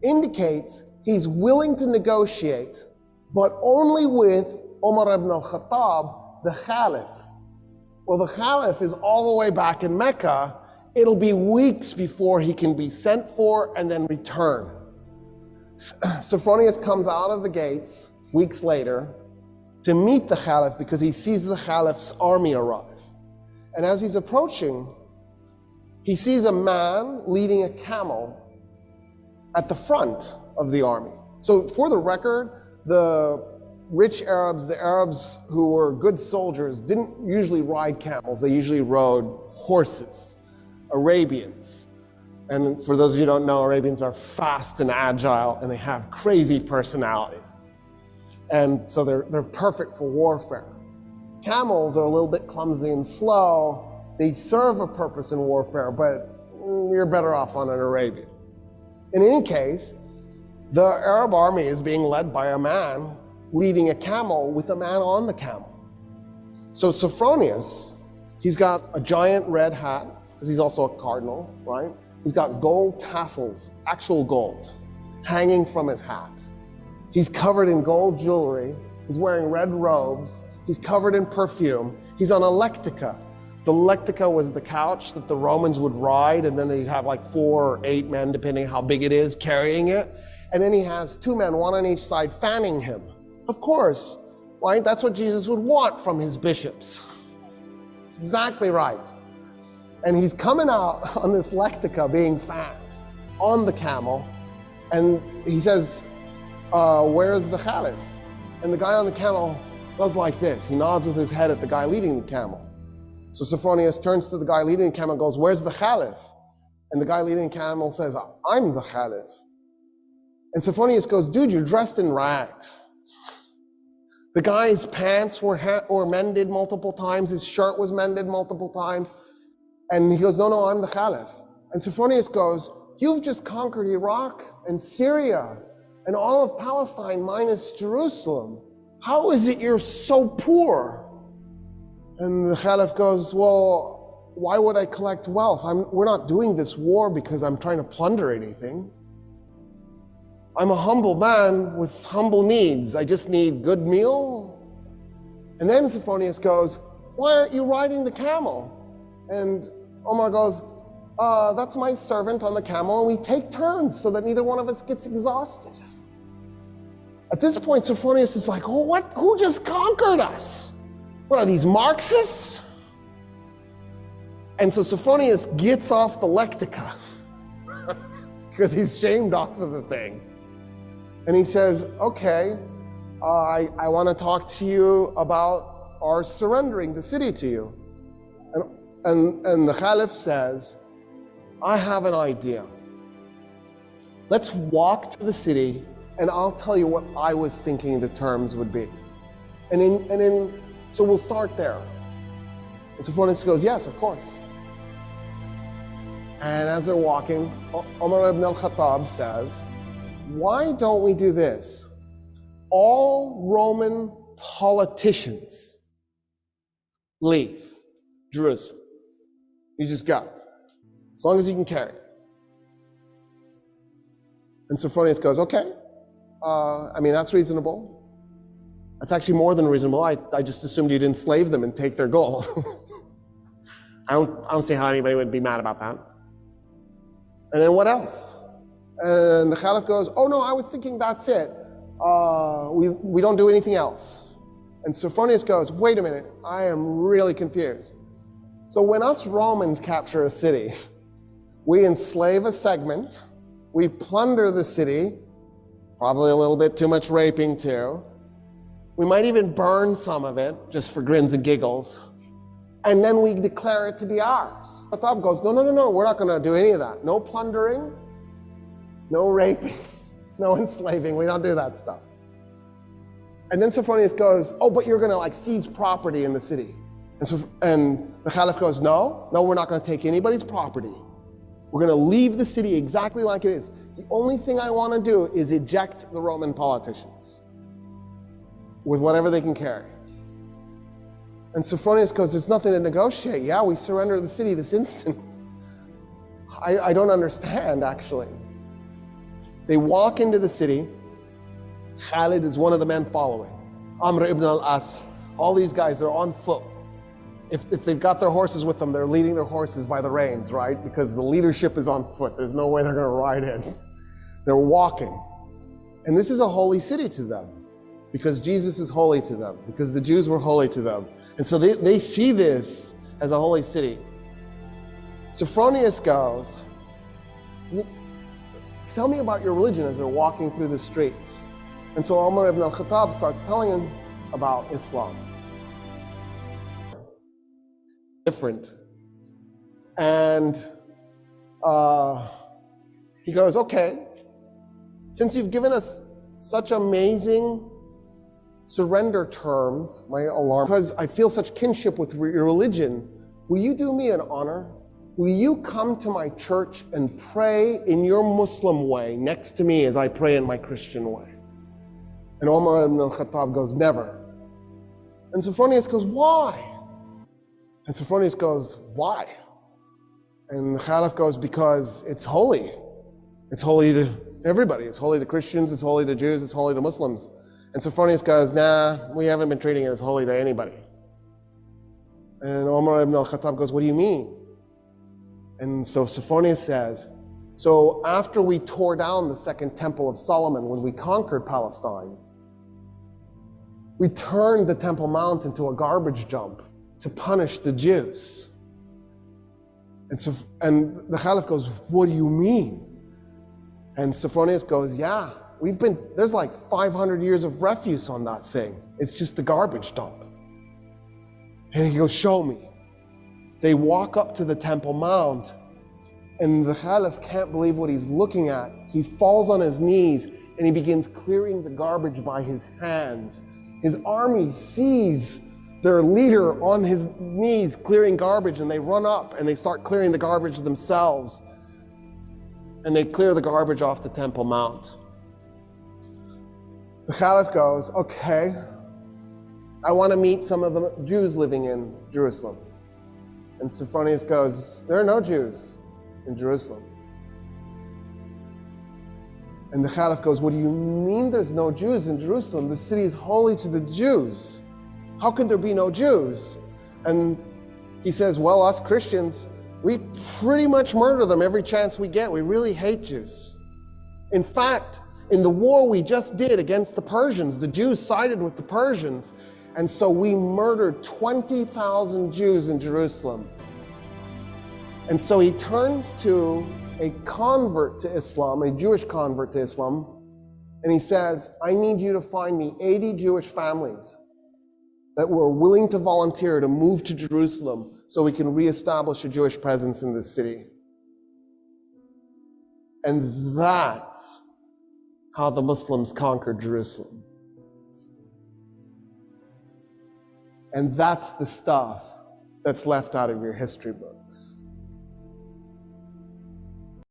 indicates he's willing to negotiate, but only with Umar ibn al-Khattab, the Caliph. Well, the Caliph is all the way back in Mecca. It'll be weeks before he can be sent for and then return. Sophronius comes out of the gates weeks later to meet the Caliph because he sees the Caliph's army arrive. And as he's approaching, he sees a man leading a camel at the front of the army. So for the record, the rich Arabs, the Arabs who were good soldiers, didn't usually ride camels. They usually rode horses, Arabians. And for those of you who don't know, Arabians are fast and agile, and they have crazy personality. And so they're perfect for warfare. Camels are a little bit clumsy and slow. They serve a purpose in warfare, but you're better off on an Arabian. In any case, the Arab army is being led by a man leading a camel with a man on the camel. So Sophronius, he's got a giant red hat, because he's also a cardinal, right? He's got gold tassels, actual gold, hanging from his hat. He's covered in gold jewelry. He's wearing red robes. He's covered in perfume. He's on a lectica. The lectica was the couch that the Romans would ride, and then they'd have like 4 or 8 men, depending how big it is, carrying it. And then he has 2 men, one on each side, fanning him. Of course, right? That's what Jesus would want from his bishops. It's exactly right. And he's coming out on this lectica being fanned on the camel. And he says, where's the Caliph? And the guy on the camel does like this. He nods with his head at the guy leading the camel. So Sophronius turns to the guy leading the camel and goes, where's the Caliph? And the guy leading the camel says, I'm the Caliph. And Sophronius goes, dude, you're dressed in rags. The guy's pants were mended multiple times. His shirt was mended multiple times. And he goes, no, I'm the Caliph. And Sophronius goes, you've just conquered Iraq and Syria and all of Palestine minus Jerusalem. How is it you're so poor? And the Caliph goes, well, why would I collect wealth? We're not doing this war because I'm trying to plunder anything. I'm a humble man with humble needs. I just need good meal. And then Sophronius goes, why aren't you riding the camel? And Omar goes, that's my servant on the camel, and we take turns so that neither one of us gets exhausted. At this point, Sophronius is like, oh, who just conquered us? What are these, Marxists? And so Sophronius gets off the lectica because he's shamed off of the thing. And he says, okay, I want to talk to you about our surrendering the city to you. And the Caliph says, I have an idea. Let's walk to the city and I'll tell you what I was thinking the terms would be. So we'll start there. And Sophronius goes, yes, of course. And as they're walking, Umar ibn al-Khattab says, why don't we do this? All Roman politicians leave Jerusalem. You just go, as long as you can carry it. And Sophronius goes, okay, that's reasonable. That's actually more than reasonable. I just assumed you'd enslave them and take their gold. I don't see how anybody would be mad about that. And then what else? And the Caliph goes, oh no, I was thinking that's it. We don't do anything else. And Sophronius goes, wait a minute, I am really confused. So when us Romans capture a city, we enslave a segment, we plunder the city, probably a little bit too much raping too. We might even burn some of it, just for grins and giggles. And then we declare it to be ours. Khattab goes, no, we're not gonna do any of that. No plundering, no raping, no enslaving, we don't do that stuff. And then Sophronius goes, oh, but you're gonna seize property in the city. And the Caliph goes, no, we're not gonna take anybody's property. We're gonna leave the city exactly like it is. The only thing I wanna do is eject the Roman politicians with whatever they can carry. And Sophronius goes, there's nothing to negotiate. Yeah, we surrender the city this instant. I don't understand, actually. They walk into the city. Khalid is one of the men following. Amr ibn al-As, all these guys, they're on foot. If they've got their horses with them, they're leading their horses by the reins, right? Because the leadership is on foot. There's no way they're going to ride in. They're walking. And this is a holy city to them because Jesus is holy to them, because the Jews were holy to them. And so they see this as a holy city. Sophronius goes, tell me about your religion, as they're walking through the streets. And so Umar ibn al-Khattab starts telling him about Islam. Different. And he goes, okay, since you've given us such amazing surrender terms, my alarm, because I feel such kinship with your religion, will you do me an honor? Will you come to my church and pray in your Muslim way next to me as I pray in my Christian way? And Umar ibn al-Khattab goes, never. And Sophronius goes, why? And Sophronius goes, why? And the Caliph goes, because it's holy. It's holy to everybody. It's holy to Christians, it's holy to Jews, it's holy to Muslims. And Sophronius goes, nah, we haven't been treating it as holy to anybody. And Umar ibn al-Khattab goes, what do you mean? And so Sophronius says, so after we tore down the second temple of Solomon, when we conquered Palestine, we turned the Temple Mount into a garbage dump to punish the Jews. And the Caliph goes, what do you mean? And Sophronius goes, yeah, there's like 500 years of refuse on that thing. It's just a garbage dump. And he goes, show me. They walk up to the Temple Mount, and the Caliph can't believe what he's looking at. He falls on his knees, and he begins clearing the garbage by his hands. His army sees their leader on his knees clearing garbage, and they run up and they start clearing the garbage themselves. And they clear the garbage off the Temple Mount. The Caliph goes, okay, I want to meet some of the Jews living in Jerusalem. And Sophronius goes, there are no Jews in Jerusalem. And the Caliph goes, what do you mean there's no Jews in Jerusalem? The city is holy to the Jews. How could there be no Jews? And he says, well, us Christians, we pretty much murder them every chance we get. We really hate Jews. In fact, in the war we just did against the Persians, the Jews sided with the Persians. And so we murdered 20,000 Jews in Jerusalem. And so he turns to a convert to Islam, a Jewish convert to Islam, and he says, I need you to find me 80 Jewish families that were willing to volunteer to move to Jerusalem so we can reestablish a Jewish presence in this city. And that's how the Muslims conquered Jerusalem. And that's the stuff that's left out of your history books.